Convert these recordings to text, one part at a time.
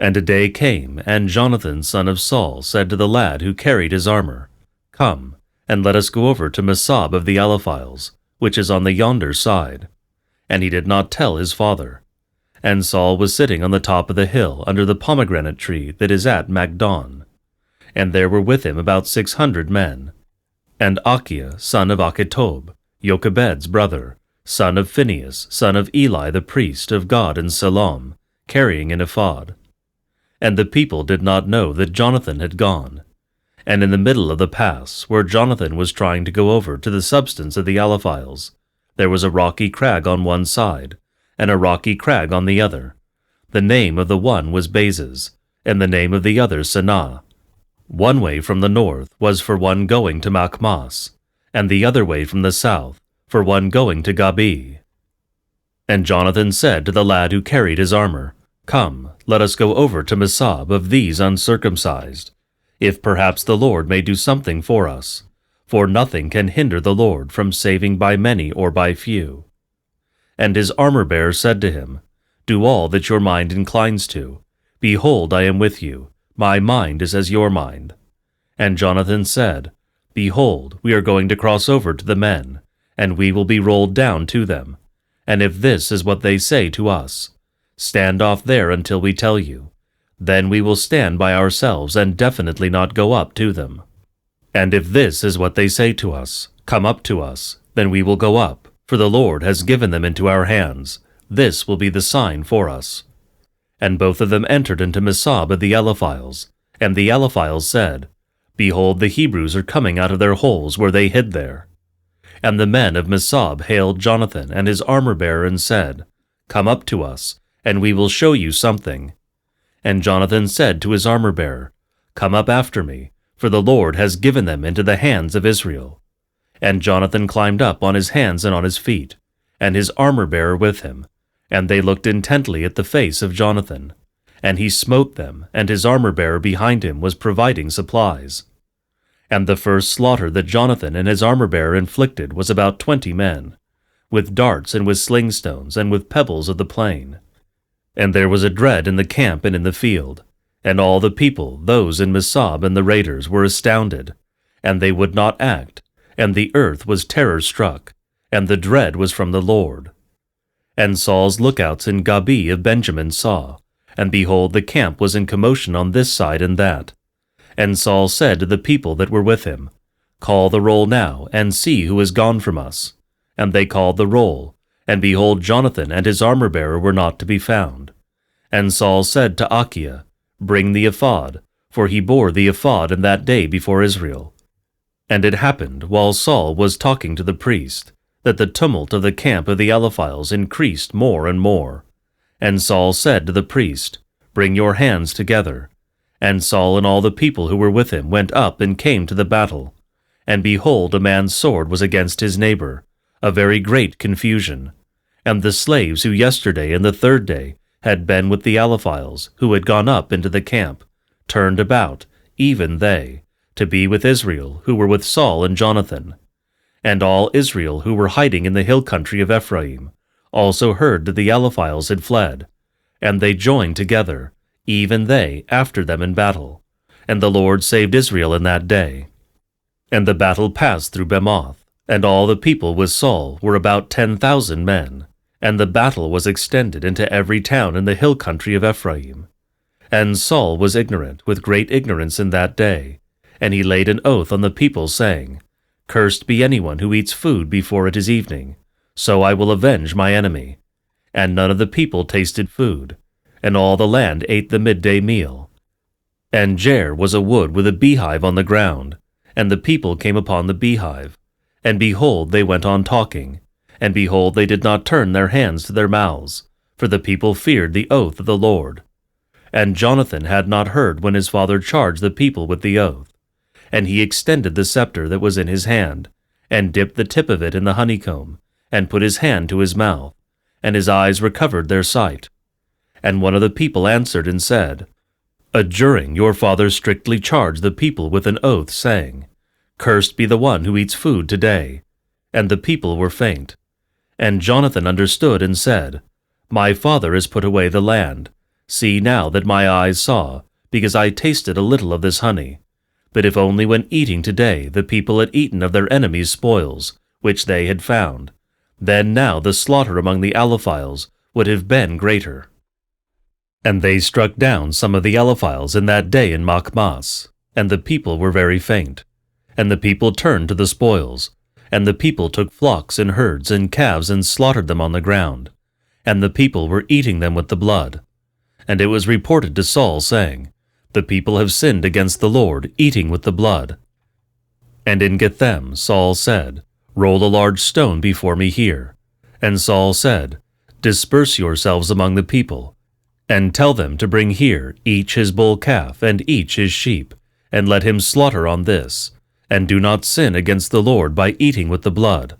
And a day came, and Jonathan son of Saul said to the lad who carried his armor, Come, and let us go over to Mesab of the Allophyles, which is on the yonder side. And he did not tell his father. And Saul was sitting on the top of the hill under the pomegranate tree that is at Magdon. And there were with him about 600 men. And Achiah son of Achitob, Jochebed's brother, son of Phinehas, son of Eli the priest of God in Siloam, carrying an ephod. And the people did not know that Jonathan had gone. And in the middle of the pass, where Jonathan was trying to go over to the substance of the Allophyles, there was a rocky crag on one side, and a rocky crag on the other. The name of the one was Bazes, and the name of the other Sanah. One way from the north was for one going to Machmas, and the other way from the south for one going to Gabi. And Jonathan said to the lad who carried his armor, Come, let us go over to Mesab of these uncircumcised, if perhaps the Lord may do something for us, for nothing can hinder the Lord from saving by many or by few. And his armor-bearer said to him, Do all that your mind inclines to. Behold, I am with you. My mind is as your mind. And Jonathan said, Behold, we are going to cross over to the men, and we will be rolled down to them. And if this is what they say to us, stand off there until we tell you. Then we will stand by ourselves and definitely not go up to them. And if this is what they say to us, Come up to us, then we will go up, for the Lord has given them into our hands. This will be the sign for us. And both of them entered into Mesab of the Allophyles, and the Allophyles said, Behold, the Hebrews are coming out of their holes where they hid there. And the men of Mesab hailed Jonathan and his armor-bearer and said, Come up to us, and we will show you something. And Jonathan said to his armor-bearer, Come up after me, for the Lord has given them into the hands of Israel. And Jonathan climbed up on his hands and on his feet, and his armor-bearer with him, and they looked intently at the face of Jonathan. And he smote them, and his armor-bearer behind him was providing supplies. And the first slaughter that Jonathan and his armor-bearer inflicted was about 20 men, with darts and with slingstones and with pebbles of the plain. And there was a dread in the camp and in the field, and all the people, those in Mesab and the raiders, were astounded, and they would not act, and the earth was terror-struck, and the dread was from the Lord. And Saul's lookouts in Gabi of Benjamin saw, and behold, the camp was in commotion on this side and that. And Saul said to the people that were with him, Call the roll now, and see who is gone from us. And they called the roll, and behold, Jonathan and his armor-bearer were not to be found. And Saul said to Achiah, Bring the ephod, for he bore the ephod in that day before Israel. And it happened, while Saul was talking to the priest, that the tumult of the camp of the Allophyles increased more and more. And Saul said to the priest, Bring your hands together. And Saul and all the people who were with him went up and came to the battle. And behold, a man's sword was against his neighbor, a very great confusion. And the slaves who yesterday and the third day had been with the Allophyles, who had gone up into the camp, turned about, even they, to be with Israel, who were with Saul and Jonathan. And all Israel who were hiding in the hill country of Ephraim also heard that the Allophyles had fled, and they joined together, even they, after them in battle. And the Lord saved Israel in that day. And the battle passed through Bemoth, and all the people with Saul were about 10,000 men, and the battle was extended into every town in the hill country of Ephraim. And Saul was ignorant with great ignorance in that day, and he laid an oath on the people, saying, Cursed be anyone who eats food before it is evening, so I will avenge my enemy. And none of the people tasted food, and all the land ate the midday meal. And Jair was a wood with a beehive on the ground, and the people came upon the beehive. And behold, they went on talking, and behold, they did not turn their hands to their mouths, for the people feared the oath of the Lord. And Jonathan had not heard when his father charged the people with the oath. And he extended the scepter that was in his hand, and dipped the tip of it in the honeycomb, and put his hand to his mouth, and his eyes recovered their sight. And one of the people answered and said, Adjuring your father strictly charged the people with an oath, saying, Cursed be the one who eats food today. And the people were faint. And Jonathan understood and said, My father has put away the land. See now that my eyes saw, because I tasted a little of this honey. But if only when eating today the people had eaten of their enemies' spoils, which they had found, then now the slaughter among the Allophyles would have been greater. And they struck down some of the Allophyles in that day in Machmas, and the people were very faint. And the people turned to the spoils, and the people took flocks and herds and calves and slaughtered them on the ground, and the people were eating them with the blood. And it was reported to Saul, saying, The people have sinned against the Lord, eating with the blood. And in Gethem Saul said, Roll a large stone before me here. And Saul said, Disperse yourselves among the people, and tell them to bring here each his bull calf and each his sheep, and let him slaughter on this, and do not sin against the Lord by eating with the blood.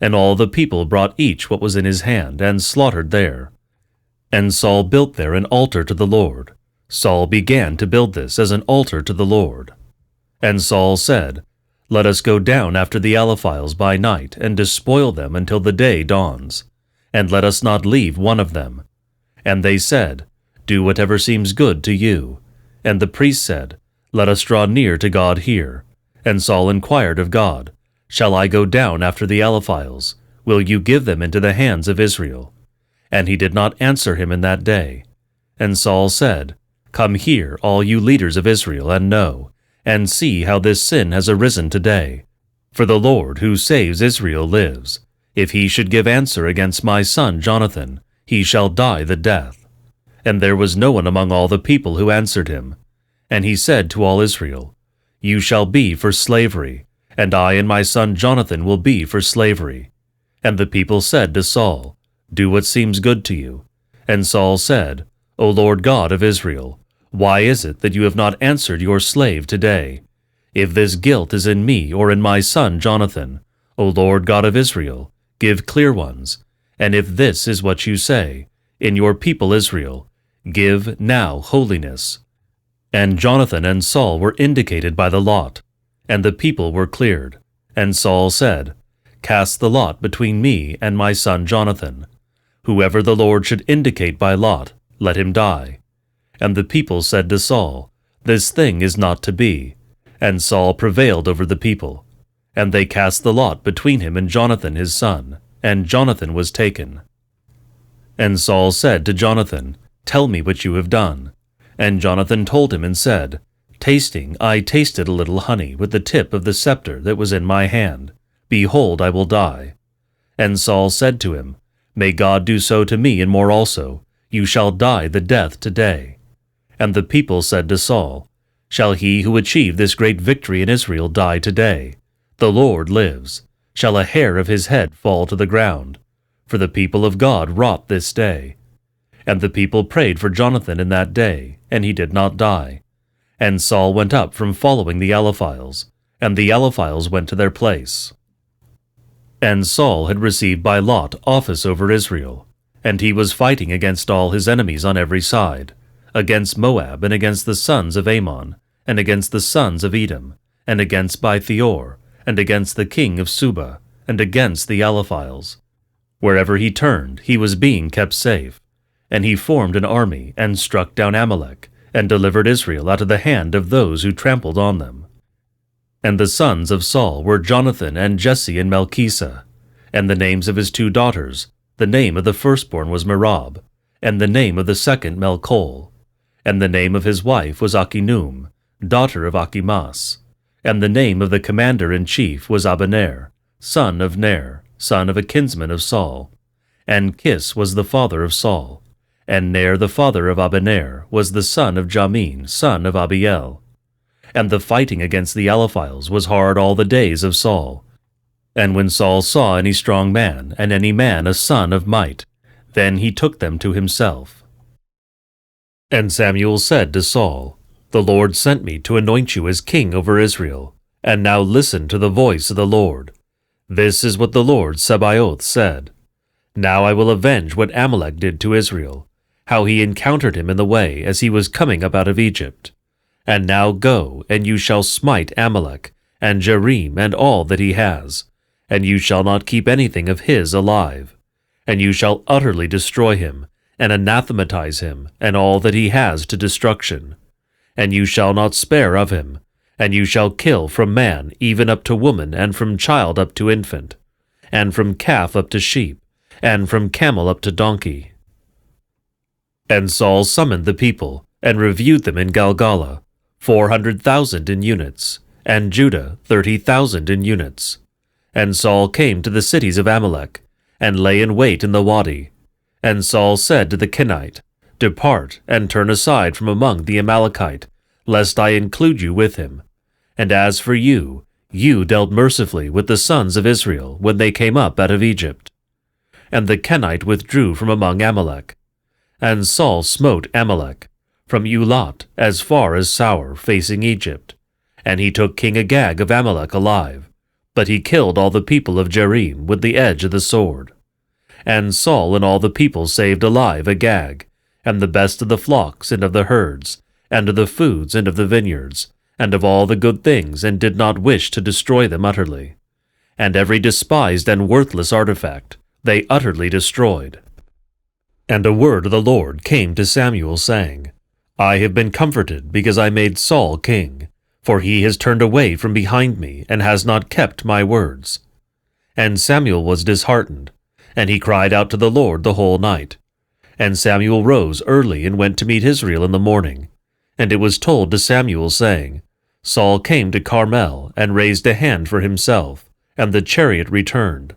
And all the people brought each what was in his hand, and slaughtered there. And Saul built there an altar to the Lord. Saul began to build this as an altar to the Lord. And Saul said, Let us go down after the Allophyles by night, and despoil them until the day dawns, and let us not leave one of them. And they said, Do whatever seems good to you. And the priest said, Let us draw near to God here. And Saul inquired of God, Shall I go down after the Allophyles? Will you give them into the hands of Israel? And he did not answer him in that day. And Saul said, Come here, all you leaders of Israel, and know, and see how this sin has arisen today. For the Lord who saves Israel lives. If he should give answer against my son Jonathan, he shall die the death. And there was no one among all the people who answered him. And he said to all Israel, You shall be for slavery, and I and my son Jonathan will be for slavery. And the people said to Saul, Do what seems good to you. And Saul said, O Lord God of Israel, why is it that you have not answered your slave today? If this guilt is in me or in my son Jonathan, O Lord God of Israel, give clear ones. And if this is what you say, in your people Israel, give now holiness. And Jonathan and Saul were indicated by the lot, and the people were cleared. And Saul said, Cast the lot between me and my son Jonathan. Whoever the Lord should indicate by lot, let him die. And the people said to Saul, This thing is not to be. And Saul prevailed over the people. And they cast the lot between him and Jonathan his son, and Jonathan was taken. And Saul said to Jonathan, Tell me what you have done. And Jonathan told him and said, I tasted a little honey with the tip of the scepter that was in my hand. Behold, I will die. And Saul said to him, May God do so to me and more also. You shall die the death today. And the people said to Saul, Shall he who achieved this great victory in Israel die today? The Lord lives. Shall a hair of his head fall to the ground? For the people of God wrought this day. And the people prayed for Jonathan in that day, and he did not die. And Saul went up from following the Allophyles, and the Allophyles went to their place. And Saul had received by lot office over Israel, and he was fighting against all his enemies on every side, against Moab, and against the sons of Ammon, and against the sons of Edom, and against Beth-Peor, and against the king of Suba, and against the Allophyles. Wherever he turned, he was being kept safe. And he formed an army, and struck down Amalek, and delivered Israel out of the hand of those who trampled on them. And the sons of Saul were Jonathan, and Jesse, and Melchishah. And the names of his 2 daughters, the name of the firstborn was Merab, and the name of the second Melchol. And the name of his wife was Achinum, daughter of Achimaas. And the name of the commander-in-chief was Abner, son of Ner, son of a kinsman of Saul. And Kis was the father of Saul. And Ner the father of Abner was the son of Jamin, son of Abiel. And the fighting against the Allophyles was hard all the days of Saul. And when Saul saw any strong man, and any man a son of might, then he took them to himself. And Samuel said to Saul, The Lord sent me to anoint you as king over Israel. And now listen to the voice of the Lord. This is what the Lord Sabaoth said. Now I will avenge what Amalek did to Israel, how he encountered him in the way as he was coming up out of Egypt. And now go, and you shall smite Amalek, and Jerim, and all that he has, and you shall not keep anything of his alive. And you shall utterly destroy him, and anathematize him, and all that he has to destruction. And you shall not spare of him, and you shall kill from man even up to woman, and from child up to infant, and from calf up to sheep, and from camel up to donkey. And Saul summoned the people, and reviewed them in Galgala, 400,000 in units, and Judah 30,000 in units. And Saul came to the cities of Amalek, and lay in wait in the wadi. And Saul said to the Kenite, Depart, and turn aside from among the Amalekite, lest I include you with him. And as for you, you dealt mercifully with the sons of Israel when they came up out of Egypt. And the Kenite withdrew from among Amalek. And Saul smote Amalek, from Ulat as far as Saur, facing Egypt. And he took King Agag of Amalek alive, but he killed all the people of Jerim with the edge of the sword. And Saul and all the people saved alive Agag, and the best of the flocks and of the herds, and of the foods and of the vineyards, and of all the good things, and did not wish to destroy them utterly. And every despised and worthless artifact they utterly destroyed. And a word of the Lord came to Samuel, saying, I have been comforted because I made Saul king, for he has turned away from behind me, and has not kept my words. And Samuel was disheartened, and he cried out to the Lord the whole night. And Samuel rose early and went to meet Israel in the morning. And it was told to Samuel, saying, Saul came to Carmel, and raised a hand for himself, and the chariot returned.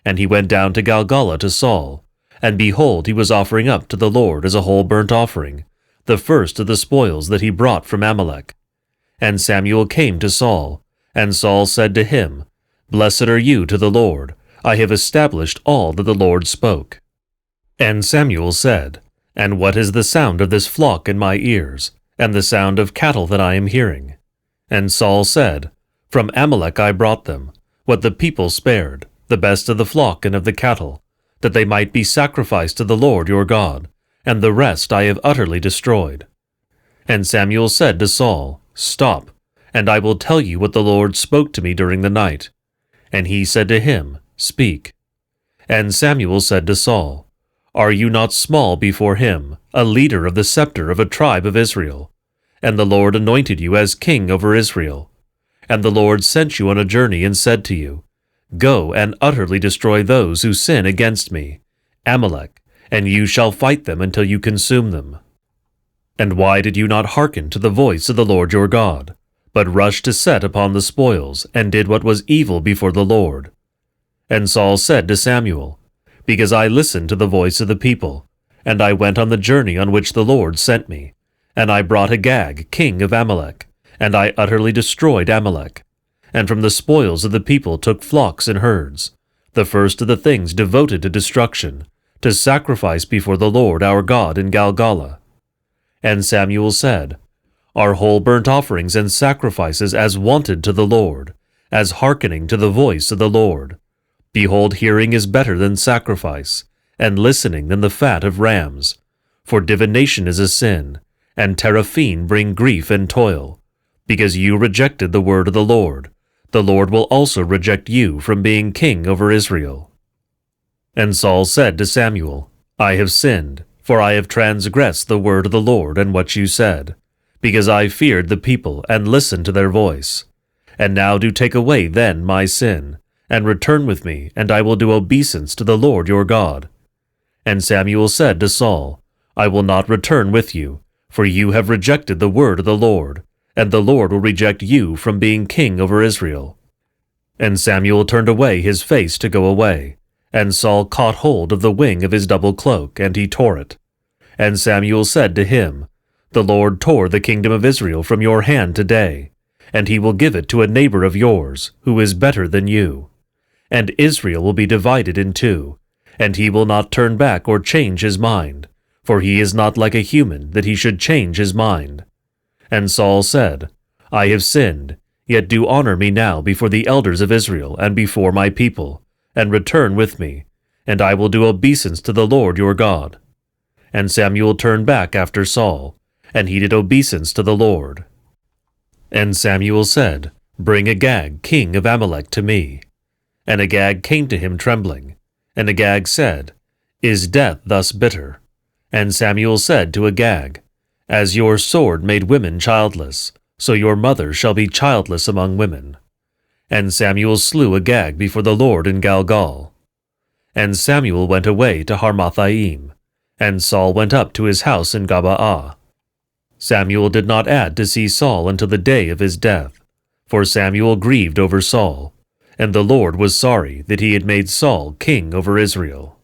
And he went down to Galgala to Saul, and behold, he was offering up to the Lord as a whole burnt offering, the first of the spoils that he brought from Amalek. And Samuel came to Saul, and Saul said to him, Blessed are you to the Lord, I have established all that the Lord spoke. And Samuel said, And what is the sound of this flock in my ears, and the sound of cattle that I am hearing? And Saul said, From Amalek I brought them, what the people spared, the best of the flock and of the cattle, that they might be sacrificed to the Lord your God, and the rest I have utterly destroyed. And Samuel said to Saul, Stop, and I will tell you what the Lord spoke to me during the night. And he said to him, Speak. And Samuel said to Saul, Are you not small before him, a leader of the scepter of a tribe of Israel? And the Lord anointed you as king over Israel. And the Lord sent you on a journey and said to you, Go and utterly destroy those who sin against me, Amalek, and you shall fight them until you consume them. And why did you not hearken to the voice of the Lord your God, but rushed to set upon the spoils, and did what was evil before the Lord? And Saul said to Samuel, Because I listened to the voice of the people, and I went on the journey on which the Lord sent me, and I brought Agag, king of Amalek, and I utterly destroyed Amalek, and from the spoils of the people took flocks and herds, the first of the things devoted to destruction, to sacrifice before the Lord our God in Galgala. And Samuel said, Are whole burnt offerings and sacrifices as wanted to the Lord, as hearkening to the voice of the Lord? Behold, hearing is better than sacrifice, and listening than the fat of rams. For divination is a sin, and teraphim bring grief and toil. Because you rejected the word of the Lord will also reject you from being king over Israel. And Saul said to Samuel, I have sinned, for I have transgressed the word of the Lord and what you said, because I feared the people and listened to their voice. And now do take away then my sin, and return with me, and I will do obeisance to the Lord your God. And Samuel said to Saul, I will not return with you, for you have rejected the word of the Lord, and the Lord will reject you from being king over Israel. And Samuel turned away his face to go away, and Saul caught hold of the wing of his double cloak, and he tore it. And Samuel said to him, The Lord tore the kingdom of Israel from your hand today, and he will give it to a neighbor of yours, who is better than you. And Israel will be divided in two, and he will not turn back or change his mind, for he is not like a human that he should change his mind. And Saul said, I have sinned, yet do honor me now before the elders of Israel and before my people, and return with me, and I will do obeisance to the Lord your God. And Samuel turned back after Saul, and he did obeisance to the Lord. And Samuel said, Bring Agag, king of Amalek, to me. And Agag came to him trembling. And Agag said, Is death thus bitter? And Samuel said to Agag, As your sword made women childless, so your mother shall be childless among women. And Samuel slew Agag before the Lord in Galgal. And Samuel went away to Harmathaim, and Saul went up to his house in Gabaa. Samuel did not add to see Saul until the day of his death, for Samuel grieved over Saul, and the Lord was sorry that he had made Saul king over Israel.